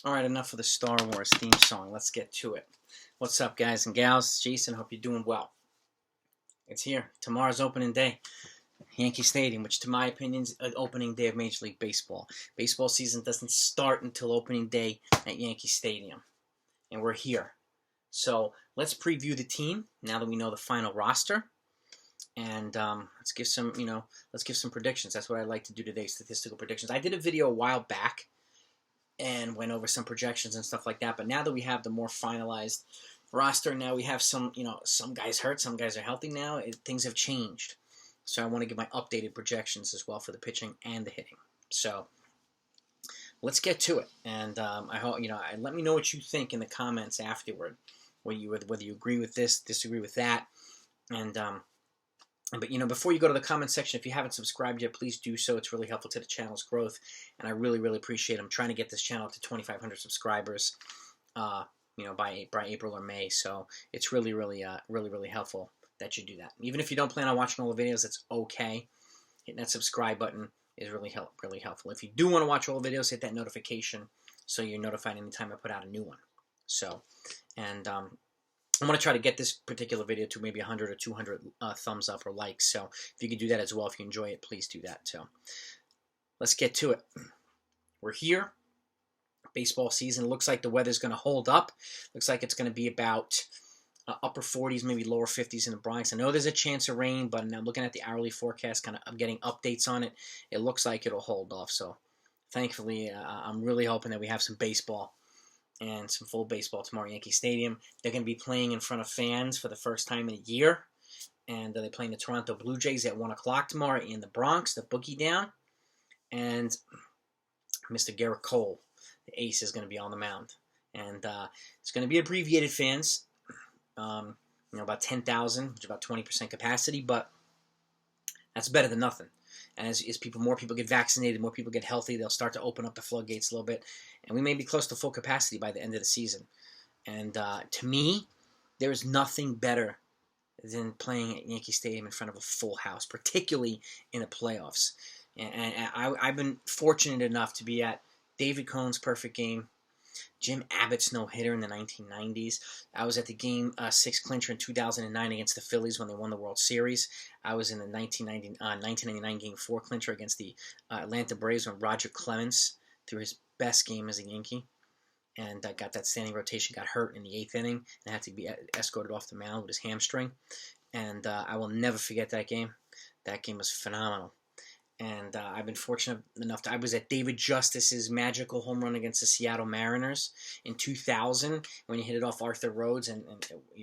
All right, enough of the Star Wars theme song. Let's get to it. What's up, guys and gals? It's Jason. Hope you're doing well. It's here. Tomorrow's opening day. Yankee Stadium, which to my opinion is an opening day of Major League Baseball. Baseball season doesn't start until opening day at Yankee Stadium. And we're here. So let's preview the team now that we know the final roster. And let's give some predictions. That's what I like to do today, statistical predictions. I did a video a while back and went over some projections and stuff like that. But now that we have the more finalized roster, now we have some guys hurt, some guys are healthy now. Things have changed. So I want to give my updated projections as well for the pitching and the hitting. So let's get to it. And I hope let me know what you think in the comments afterward, whether you agree with this, disagree with that, and but before you go to the comment section, if you haven't subscribed yet, please do so. It's really helpful to the channel's growth, and I really, really appreciate it. I'm trying to get this channel to 2,500 subscribers, by April or May. So it's really, really helpful that you do that. Even if you don't plan on watching all the videos, it's okay. Hitting that subscribe button is really helpful. If you do want to watch all the videos, hit that notification so you're notified anytime I put out a new one. So, and I want to try to get this particular video to maybe 100 or 200 thumbs up or likes. So if you can do that as well, if you enjoy it, please do that. So let's get to it. We're here. Baseball season. Looks like the weather's going to hold up. Looks like it's going to be about upper 40s, maybe lower 50s in the Bronx. I know there's a chance of rain, but I'm looking at the hourly forecast, I'm getting updates on it. It looks like it'll hold off. So thankfully, I'm really hoping that we have some baseball and some full baseball tomorrow at Yankee Stadium. They're going to be playing in front of fans for the first time in a year. And they're playing the Toronto Blue Jays at 1 o'clock tomorrow in the Bronx, the bookie down. And Mr. Gerrit Cole, the ace, is going to be on the mound. And it's going to be abbreviated fans, about 10,000, which is about 20% capacity, but that's better than nothing. And as more people get vaccinated, more people get healthy, they'll start to open up the floodgates a little bit. And we may be close to full capacity by the end of the season. And to me, there is nothing better than playing at Yankee Stadium in front of a full house, particularly in the playoffs. And I've been fortunate enough to be at David Cohn's perfect game, Jim Abbott's no-hitter in the 1990s. I was at the Game 6 clincher in 2009 against the Phillies when they won the World Series. I was in the 1999 Game 4 clincher against the Atlanta Braves when Roger Clemens threw his best game as a Yankee and got that standing rotation, got hurt in the 8th inning, and had to be escorted off the mound with his hamstring. And I will never forget that game. That game was phenomenal. And I've been fortunate enough I was at David Justice's magical home run against the Seattle Mariners in 2000 when he hit it off Arthur Rhodes and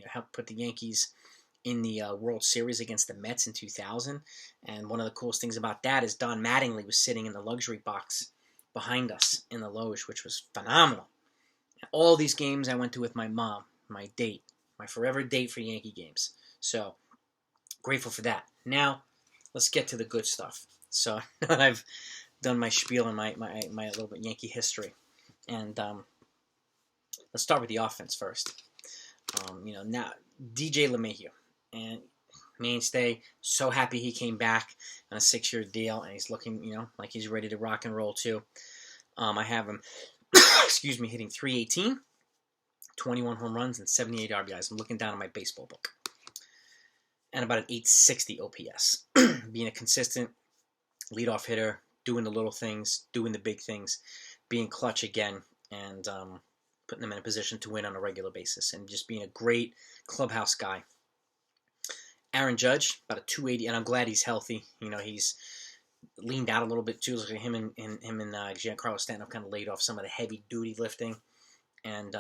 helped put the Yankees in the World Series against the Mets in 2000. And one of the coolest things about that is Don Mattingly was sitting in the luxury box behind us in the loge, which was phenomenal. All these games I went to with my mom, my date, my forever date for Yankee games. So grateful for that. Now let's get to the good stuff. So I've done my spiel and my little bit Yankee history, and let's start with the offense first. Now DJ LeMahieu, and mainstay. So happy he came back on a 6-year deal, and he's looking like he's ready to rock and roll too. I have him, hitting .318, 21 home runs, and 78 RBIs. I'm looking down at my baseball book, and about an .860 OPS. Being a consistent leadoff hitter, doing the little things, doing the big things, being clutch again, and putting them in a position to win on a regular basis, and just being a great clubhouse guy. Aaron Judge, about a .280, and I'm glad he's healthy. He's leaned out a little bit too. Look at him and Carlos Stanton have kind of laid off some of the heavy-duty lifting, and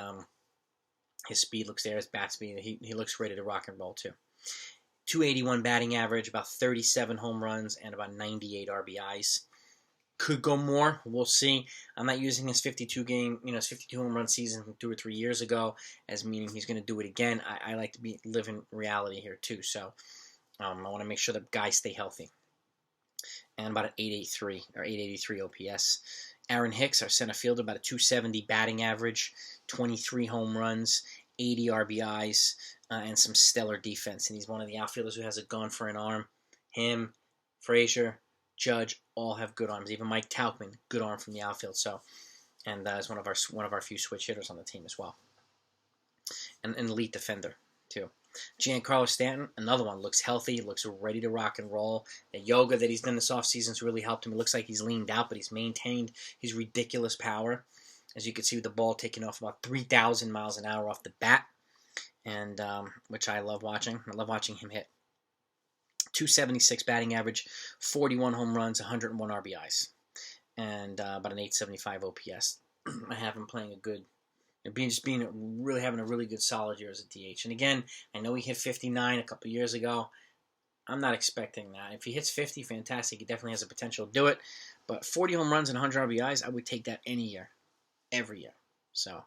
his speed looks there, his bat speed. He looks ready to rock and roll too. .281 batting average, about 37 home runs, and about 98 RBIs. Could go more. We'll see. I'm not using his 52 home run season from 2 or 3 years ago as meaning he's going to do it again. I like to live in reality here too. So I want to make sure the guys stay healthy. And about an 883 OPS. Aaron Hicks, our center fielder, about a .270 batting average, 23 home runs, 80 RBIs, and some stellar defense. And he's one of the outfielders who has a gun for an arm. Him, Frazier, Judge, all have good arms. Even Mike Taubm, good arm from the outfield. So and is one of our few switch hitters on the team as well, and an elite defender too. Carlos Stanton, another one, looks healthy, looks ready to rock and roll. The yoga that he's done this offseason's really helped him. It looks like he's leaned out, but he's maintained his ridiculous power. As you can see with the ball taking off about 3,000 miles an hour off the bat, and which I love watching. I love watching him hit. 276 batting average, 41 home runs, 101 RBIs, and about an 875 OPS. I have him playing having a really good solid year as a DH. And again, I know he hit 59 a couple years ago. I'm not expecting that. If he hits 50, fantastic. He definitely has the potential to do it. But 40 home runs and 100 RBIs, I would take that any year, every year. So,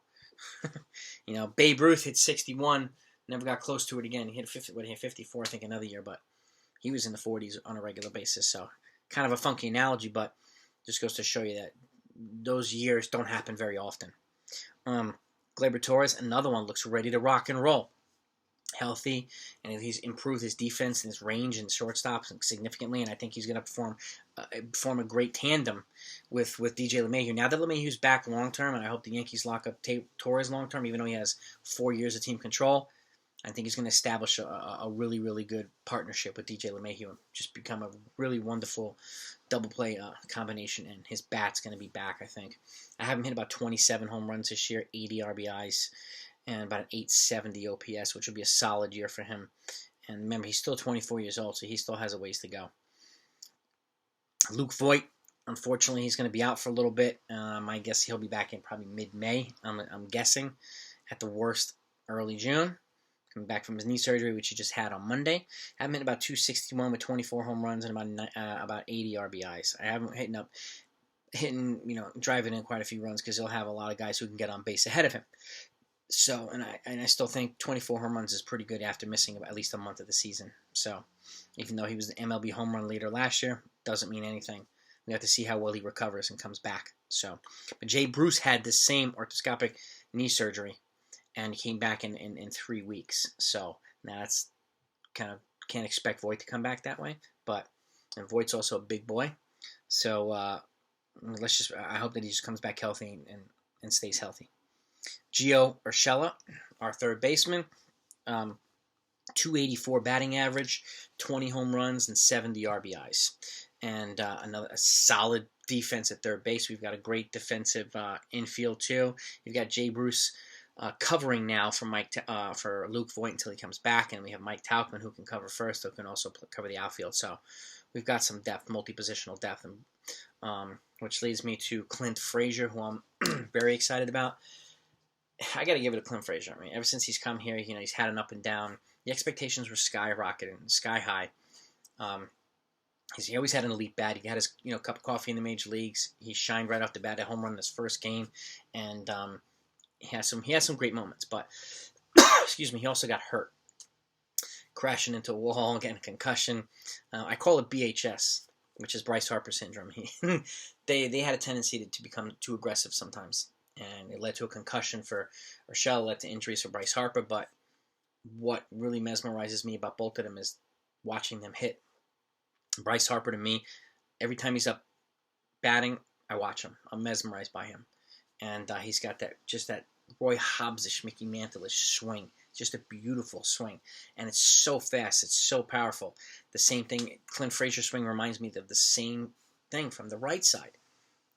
Babe Ruth hit 61, never got close to it again. He hit 54, I think, another year, but he was in the 40s on a regular basis. So, kind of a funky analogy, but just goes to show you that those years don't happen very often. Gleyber Torres, another one, looks ready to rock and roll. Healthy, and he's improved his defense and his range and shortstops significantly, and I think he's going to form a great tandem with DJ LeMahieu. Now that LeMahieu's back long-term, and I hope the Yankees lock up Torres long-term, even though he has 4 years of team control, I think he's going to establish a really, really good partnership with DJ LeMahieu and just become a really wonderful double play combination, and his bat's going to be back, I think. I have him hit about 27 home runs this year, 80 RBIs, and about an 870 OPS, which would be a solid year for him. And remember, he's still 24 years old, so he still has a ways to go. Luke Voigt, unfortunately, he's going to be out for a little bit. I guess he'll be back in probably mid-May, I'm guessing, at the worst, early June. Coming back from his knee surgery, which he just had on Monday. I have him hit about 261 with 24 home runs and about 80 RBIs. I have him driving in quite a few runs because he'll have a lot of guys who can get on base ahead of him. So, and I still think 24 home runs is pretty good after missing at least a month of the season. So, even though he was the MLB home run leader last year, doesn't mean anything. We have to see how well he recovers and comes back. So, but Jay Bruce had the same arthroscopic knee surgery, and he came back in 3 weeks. So, now that's kind of, can't expect Voigt to come back that way. And Voigt's also a big boy. So, I hope that he just comes back healthy and stays healthy. Gio Urshela, our third baseman, 284 batting average, 20 home runs, and 70 RBIs. And a solid defense at third base. We've got a great defensive infield, too. You've got Jay Bruce covering now for Luke Voigt until he comes back, and we have Mike Taubm, who can cover first, who can also cover the outfield. So we've got some depth, multi-positional depth, and, which leads me to Clint Frazier, who I'm very excited about. I got to give it to Clint Frazier. I mean, ever since he's come here, he's had an up and down. The expectations were skyrocketing, sky high. He always had an elite bat. He had his cup of coffee in the major leagues. He shined right off the bat, a home run in his first game, and he has some great moments. But excuse me, he also got hurt, crashing into a wall, getting a concussion. I call it BHS, which is Bryce Harper syndrome. They had a tendency to become too aggressive sometimes. And it led to a concussion for Urshela, led to injuries for Bryce Harper. But what really mesmerizes me about both of them is watching them hit. Bryce Harper, to me, every time he's up batting, I watch him. I'm mesmerized by him. And he's got that Roy Hobbs-ish, Mickey Mantle-ish swing. Just a beautiful swing. And it's so fast. It's so powerful. The same thing, Clint Frazier's swing reminds me of the same thing from the right side.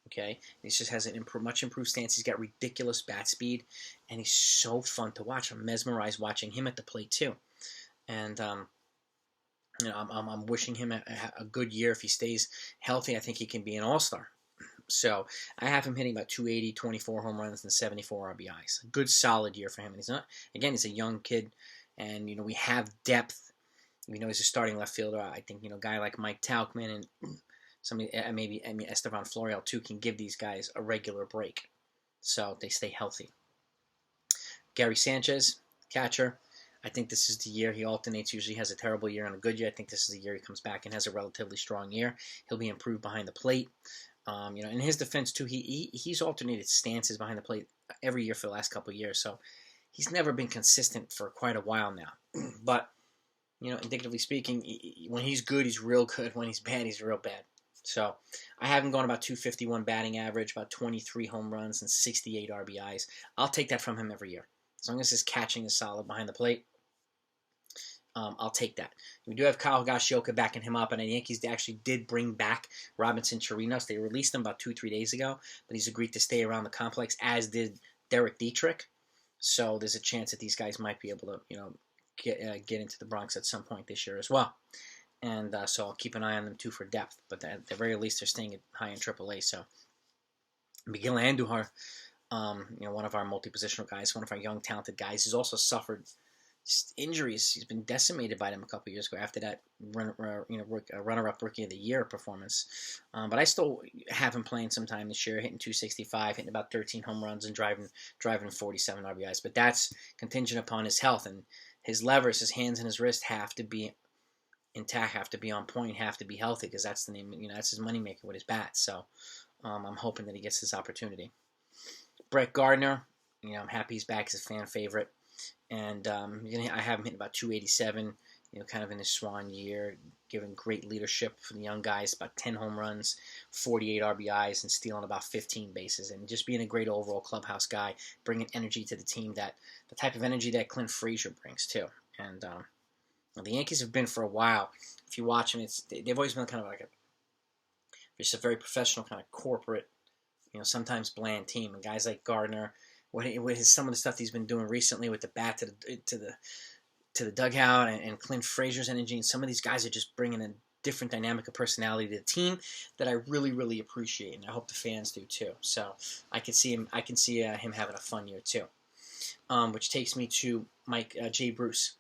Okay, he just has a much improved stance. He's got ridiculous bat speed, and he's so fun to watch. I'm mesmerized watching him at the plate too, and I'm wishing him a good year. If he stays healthy, I think he can be an all-star. So I have him hitting about 280, 24 home runs, and 74 RBIs. A good solid year for him. And he's a young kid, and we have depth. We know he's a starting left fielder. I think a guy like Mike Taubm and maybe Estevan Florial too can give these guys a regular break, so they stay healthy. Gary Sanchez, catcher. I think this is the year he alternates. Usually has a terrible year and a good year. I think this is the year he comes back and has a relatively strong year. He'll be improved behind the plate. In his defense too, he's alternated stances behind the plate every year for the last couple of years. So he's never been consistent for quite a while now. But indicatively speaking, when he's good, he's real good. When he's bad, he's real bad. So I have him going about 251 batting average, about 23 home runs, and 68 RBIs. I'll take that from him every year. As long as his catching is solid behind the plate, I'll take that. We do have Kyle Higashioka backing him up, and the Yankees actually did bring back Robinson Chirinos. They released him about 2-3 days ago, but he's agreed to stay around the complex, as did Derek Dietrich. So there's a chance that these guys might be able to, get into the Bronx at some point this year as well. And so I'll keep an eye on them too for depth. But at the very least, they're staying high in AAA. So Miguel Andujar, one of our multi-positional guys, one of our young talented guys, has also suffered injuries. He's been decimated by them a couple years ago after that runner-up Rookie of the Year performance. But I still have him playing sometime this year, hitting 265, hitting about 13 home runs, and driving 47 RBIs. But that's contingent upon his health, and his levers, his hands and his wrist have to be intact, have to be on point, have to be healthy, because that's the name. That's his moneymaker with his bat. So I'm hoping that he gets this opportunity. Brett Gardner, I'm happy he's back as a fan favorite. And I have him hitting about 287, kind of in his swan year, giving great leadership for the young guys, about 10 home runs, 48 RBIs, and stealing about 15 bases, and just being a great overall clubhouse guy, bringing energy to the team, the type of energy that Clint Frazier brings too. And the Yankees have been for a while. If you watch them, they've always been kind of like just a very professional, kind of corporate, sometimes bland team. And guys like Gardner, some of the stuff he's been doing recently with the bat to the dugout, and Clint Frazier's energy, and some of these guys are just bringing a different dynamic of personality to the team that I really, really appreciate, and I hope the fans do too. So I can see him having a fun year too. Which takes me to Jay Bruce.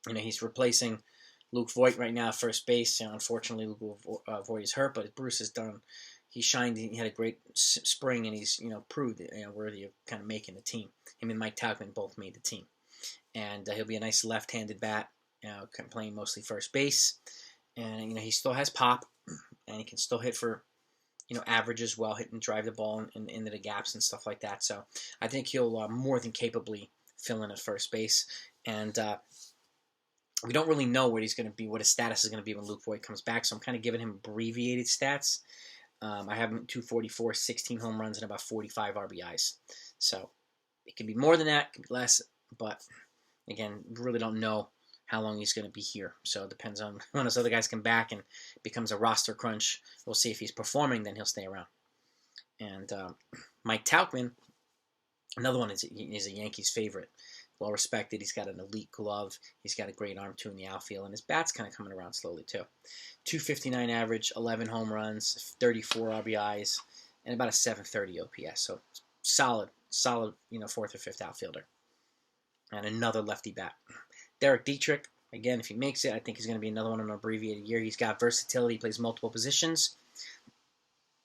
He's replacing Luke Voigt right now at first base. Unfortunately, Luke Voigt is hurt, but Bruce has done. He shined. He had a great spring, and he's proved worthy of kind of making the team. Him and Mike Taubm both made the team, and he'll be a nice left-handed bat, playing mostly first base, and he still has pop, and he can still hit for average as well, hit and drive the ball into the gaps and stuff like that. So I think he'll more than capably fill in at first base, and we don't really know what he's going to be, what his status is going to be when Luke Voigt comes back. So I'm kind of giving him abbreviated stats. I have him at 244, 16 home runs, and about 45 RBIs. So it could be more than that, it could be less, but again, we really don't know how long he's going to be here. So it depends on when those other guys come back and it becomes a roster crunch. We'll see if he's performing, then he'll stay around. And Mike Taubm, another one, is a Yankees favorite. Well respected. He's got an elite glove. He's got a great arm too in the outfield, and his bat's kind of coming around slowly too. 259 average, 11 home runs, 34 RBIs, and about a 730 OPS. So solid, fourth or fifth outfielder. And another lefty bat. Derek Dietrich, again, if he makes it, I think he's going to be another one in an abbreviated year. He's got versatility. He plays multiple positions.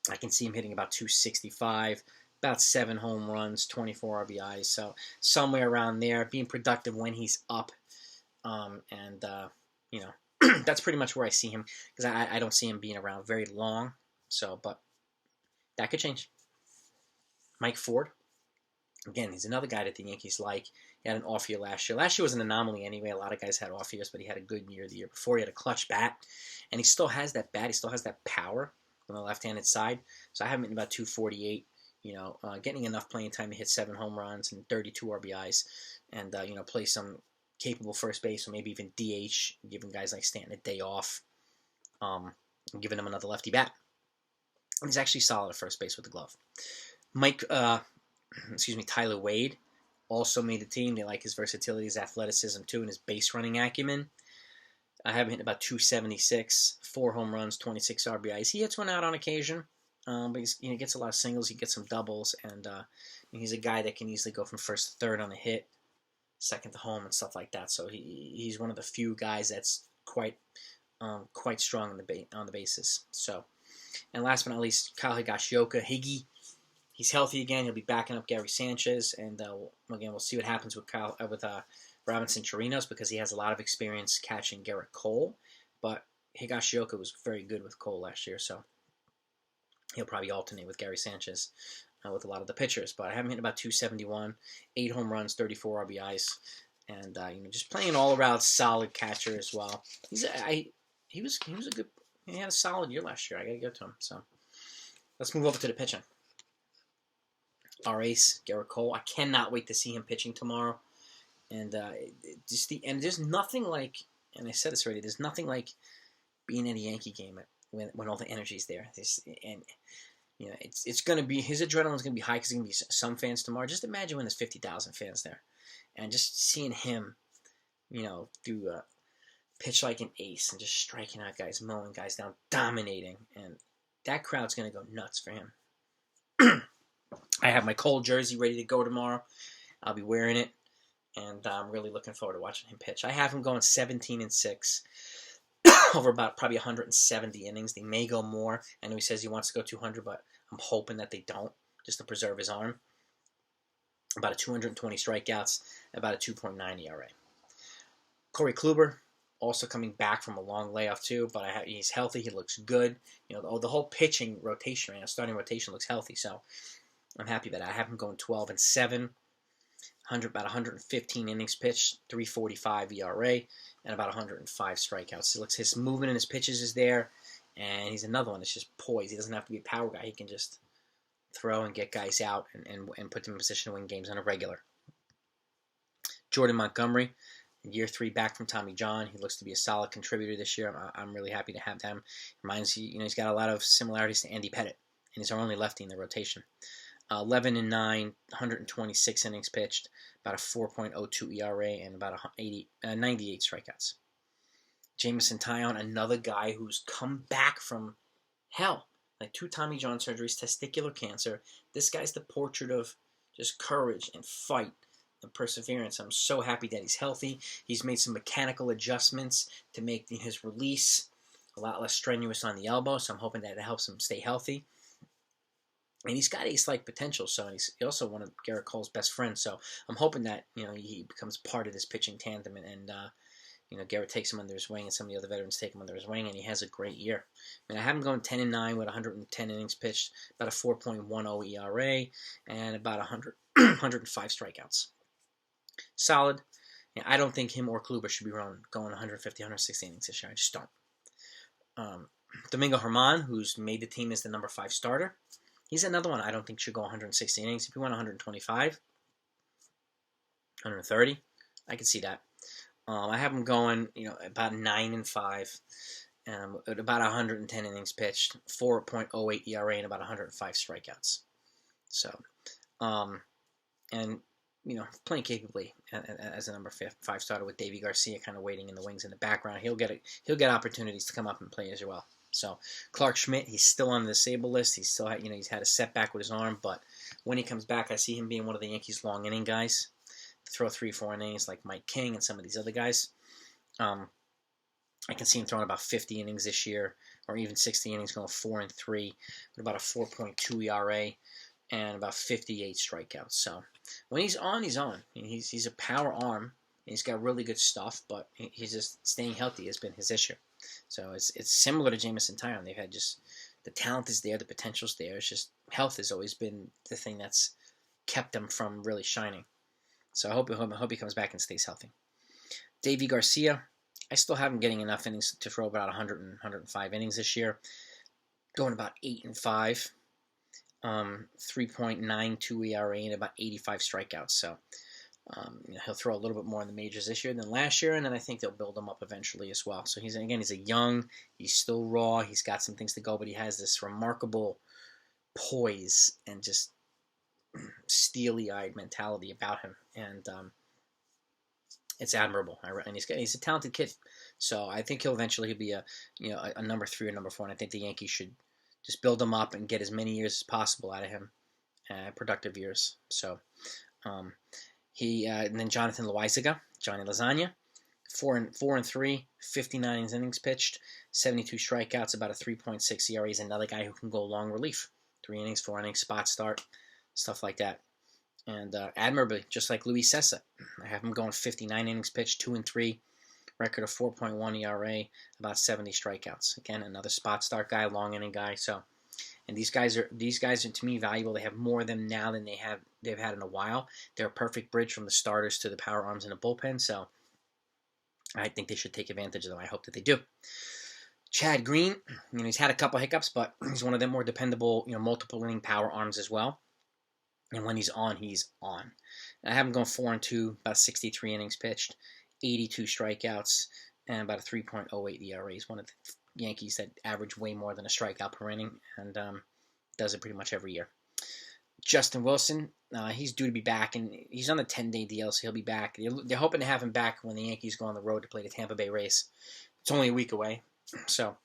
I can see him hitting about 265. About 7 home runs, 24 RBIs, so somewhere around there, being productive when he's up, that's pretty much where I see him, because I don't see him being around very long, but that could change. Mike Ford, again, he's another guy that the Yankees like. He had an off year last year. Last year was an anomaly anyway. A lot of guys had off years, but he had a good year the year before. He had a clutch bat, and he still has that bat. He still has that power on the left-handed side, so I have him at about 248. Getting enough playing time to hit 7 home runs and 32 RBIs, and play some capable first base, or maybe even DH, giving guys like Stanton a day off, and giving him another lefty bat. And he's actually solid at first base with the glove. Tyler Wade also made the team. They like his versatility, his athleticism too, and his base running acumen. I have him hitting about 276, 4 home runs, 26 RBIs. He hits one out on occasion. But he gets a lot of singles, he gets some doubles, and he's a guy that can easily go from first to third on a hit, second to home, and stuff like that. So he's one of the few guys that's quite strong on the bases. So, and last but not least, Kyle Higashioka, Higgy. He's healthy again. He'll be backing up Gary Sanchez, and again, we'll see what happens with Robinson Chirinos, because he has a lot of experience catching Gerrit Cole, but Higashioka was very good with Cole last year, so he'll probably alternate with Gary Sanchez with a lot of the pitchers. But I have him hitting about 271, 8 home runs, 34 RBIs, and just playing an all-around solid catcher as well. He was a good He had a solid year last year. I got to give it to him. So let's move over to the pitching. Our ace, Gerrit Cole. I cannot wait to see him pitching tomorrow. And there's nothing like, and I said this already, there's nothing like being in a Yankee game when all the energy's there. It's going to be, his adrenaline's going to be high because there's going to be some fans tomorrow. Just imagine when there's 50,000 fans there. And just seeing him, do pitch like an ace and just striking out guys, mowing guys down, dominating. And that crowd's going to go nuts for him. I have my Cole jersey ready to go tomorrow. I'll be wearing it. And I'm really looking forward to watching him pitch. I have him going 17-6 over about probably 170 innings. They may go more. I know he says he wants to go 200, but I'm hoping that they don't, just to preserve his arm. About a 220 strikeouts, about a 2.9 ERA. Corey Kluber, also coming back from a long layoff too, but he's healthy. He looks good. The whole pitching rotation, starting rotation looks healthy. So I'm happy that I have him going 12-7. About 115 innings pitched, 3.45 ERA, and about 105 strikeouts. His movement and his pitches is there, and he's another one that's just poised. He doesn't have to be a power guy. He can just throw and get guys out and put them in position to win games on a regular. Jordan Montgomery, year 3 back from Tommy John. He looks to be a solid contributor this year. I'm really happy to have him. Reminds you, he's got a lot of similarities to Andy Pettitte, and he's our only lefty in the rotation. 11-9, 126 innings pitched, about a 4.02 ERA, and about 98 strikeouts. Jameson Taion, another guy who's come back from hell, like 2 Tommy John surgeries, testicular cancer. This guy's the portrait of just courage and fight and perseverance. I'm so happy that he's healthy. He's made some mechanical adjustments to make his release a lot less strenuous on the elbow, so I'm hoping that it helps him stay healthy. And he's got ace-like potential, so he's also one of Gerrit Cole's best friends. So I'm hoping that he becomes part of this pitching tandem, and Gerrit takes him under his wing, and some of the other veterans take him under his wing, and he has a great year. I have him going 10-9 with 110 innings pitched, about a 4.10 ERA, and about 105 strikeouts. Solid. I don't think him or Kluber should be going 150, 160 innings this year. I just don't. Domingo Hermann, who's made the team as the number 5 starter. He's another one I don't think should go 160 innings. If he went 125, 130, I could see that. I have him going, about 9-5, at about 110 innings pitched, 4.08 ERA, and about 105 strikeouts. So, playing capably as a number 5 starter with Davey Garcia kind of waiting in the wings in the background. He'll get opportunities to come up and play as well. So Clark Schmidt, he's still on the disabled list. He's still he's had a setback with his arm, but when he comes back, I see him being one of the Yankees' long inning guys. Throw 3-4 innings like Mike King and some of these other guys. I can see him throwing about 50 innings this year, or even 60 innings, going 4-3 with about a 4.2 ERA and about 58 strikeouts. So when he's on, he's on. He's a power arm. He's got really good stuff, but he's just staying healthy has been his issue. So it's similar to Jameson Taion. They've had just the talent is there, the potential's there. It's just health has always been the thing that's kept them from really shining. So I hope he comes back and stays healthy. Davey Garcia, I still have him getting enough innings to throw about 100 and 105 innings this year. Going about 8-5, 3.92 ERA and about 85 strikeouts. So he'll throw a little bit more in the majors this year than last year, and then I think they'll build him up eventually as well. So he's still raw, he's got some things to go, but he has this remarkable poise and just steely-eyed mentality about him, and it's admirable. And he's a talented kid, so I think he'll be a number 3 or number 4, and I think the Yankees should just build him up and get as many years as possible out of him, productive years. So. And then Jonathan Loaizaga, Johnny Lasagna, 4-3, 59 innings pitched, 72 strikeouts, about a 3.6 ERA. He's another guy who can go long relief, 3 innings, 4 innings, spot start, stuff like that. And admirably, just like Luis Cessa, I have him going 59 innings pitched, 2-3, record of 4.1 ERA, about 70 strikeouts. Again, another spot start guy, long inning guy. So. And these guys are to me valuable. They have more of them now than they've had in a while. They're a perfect bridge from the starters to the power arms in the bullpen. So I think they should take advantage of them. I hope that they do. Chad Green, he's had a couple hiccups, but he's one of the more dependable, multiple inning power arms as well. And when he's on, he's on. And I have him going 4-2, about 63 innings pitched, 82 strikeouts, and about a 3.08 ERA. He's one of the Yankees that average way more than a strikeout per inning, and does it pretty much every year. Justin Wilson, he's due to be back, and he's on the 10-day DL, so he'll be back. They're hoping to have him back when the Yankees go on the road to play the Tampa Bay Rays. It's only a week away, so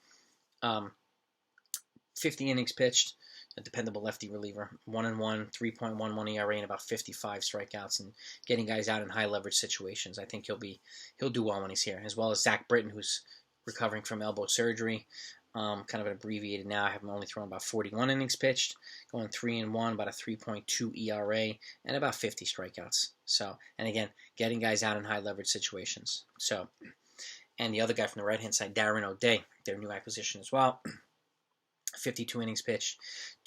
50 innings pitched, a dependable lefty reliever, 1-1, 3.11 ERA, and about 55 strikeouts, and getting guys out in high leverage situations. I think he'll do well when he's here, as well as Zach Britton, who's recovering from elbow surgery. Kind of an abbreviated now. I have him only thrown about 41 innings pitched, going 3-1, about a 3.2 ERA, and about 50 strikeouts. So, and again, getting guys out in high leverage situations. So, and the other guy from the right hand side, Darren O'Day, their new acquisition as well. 52 innings pitched,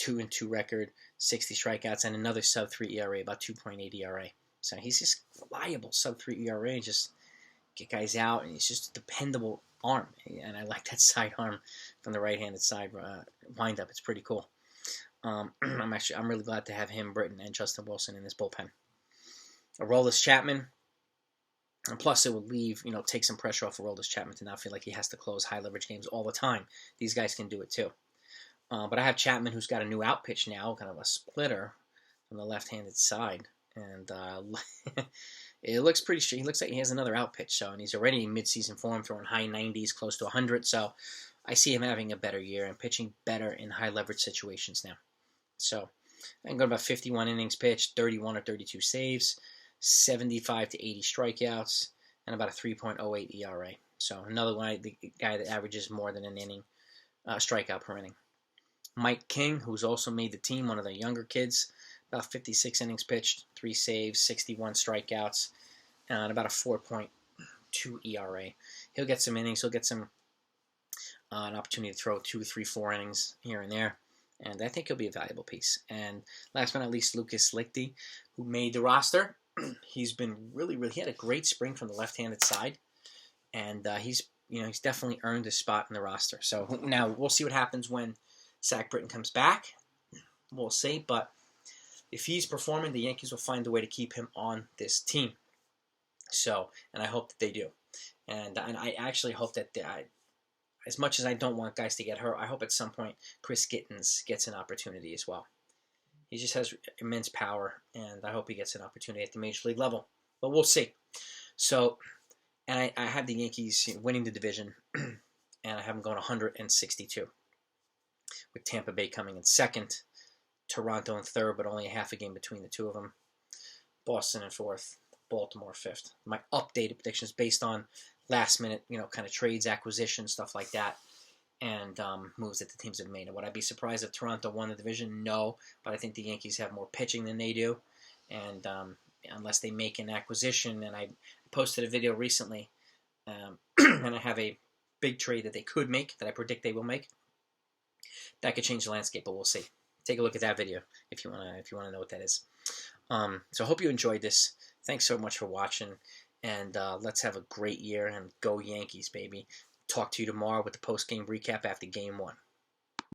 2-2 record, 60 strikeouts, and another sub-3 ERA, about 2.8 ERA. So he's just reliable sub-3 ERA, just get guys out, and he's just a dependable arm. And I like that side arm from the right-handed side windup. It's pretty cool. I'm really glad to have him, Britton, and Justin Wilson in this bullpen. Aroldis Chapman. And plus, it would take some pressure off Aroldis Chapman to not feel like he has to close high-leverage games all the time. These guys can do it too. But I have Chapman, who's got a new out pitch now, kind of a splitter from the left-handed side. And it looks pretty straight. He looks like he has another out pitch. So, and he's already in mid-season form, throwing high 90s, close to 100. So I see him having a better year and pitching better in high-leverage situations now. So I'm going about 51 innings pitched, 31 or 32 saves, 75 to 80 strikeouts, and about a 3.08 ERA. So another one, the guy that averages more than an inning strikeout per inning. Mike King, who's also made the team, one of the younger kids, about 56 innings pitched, 3 saves, 61 strikeouts, and about a 4.2 ERA. He'll get some innings. He'll get some an opportunity to throw 2, 3, 4 innings here and there, and I think he'll be a valuable piece. And last but not least, Lucas Lichty, who made the roster. He's been he had a great spring from the left-handed side, and he's definitely earned his spot in the roster. So now we'll see what happens when Zach Britton comes back. We'll see, but if he's performing, the Yankees will find a way to keep him on this team. So, and I hope that they do. And I actually hope that as much as I don't want guys to get hurt, I hope at some point Chris Gittens gets an opportunity as well. He just has immense power, and I hope he gets an opportunity at the major league level. But we'll see. So, and I have the Yankees winning the division, and I have them going 162. With Tampa Bay coming in second, Toronto in third, but only a half a game between the two of them. Boston in fourth, Baltimore fifth. My updated predictions based on last minute, kind of trades, acquisitions, stuff like that, and moves that the teams have made. And would I be surprised if Toronto won the division? No, but I think the Yankees have more pitching than they do, and unless they make an acquisition, and I posted a video recently, and I have a big trade that they could make, that I predict they will make. That could change the landscape, but we'll see. Take a look at that video if you wanna know what that is. So I hope you enjoyed this. Thanks so much for watching, and let's have a great year and go Yankees, baby. Talk to you tomorrow with the post-game recap after Game 1.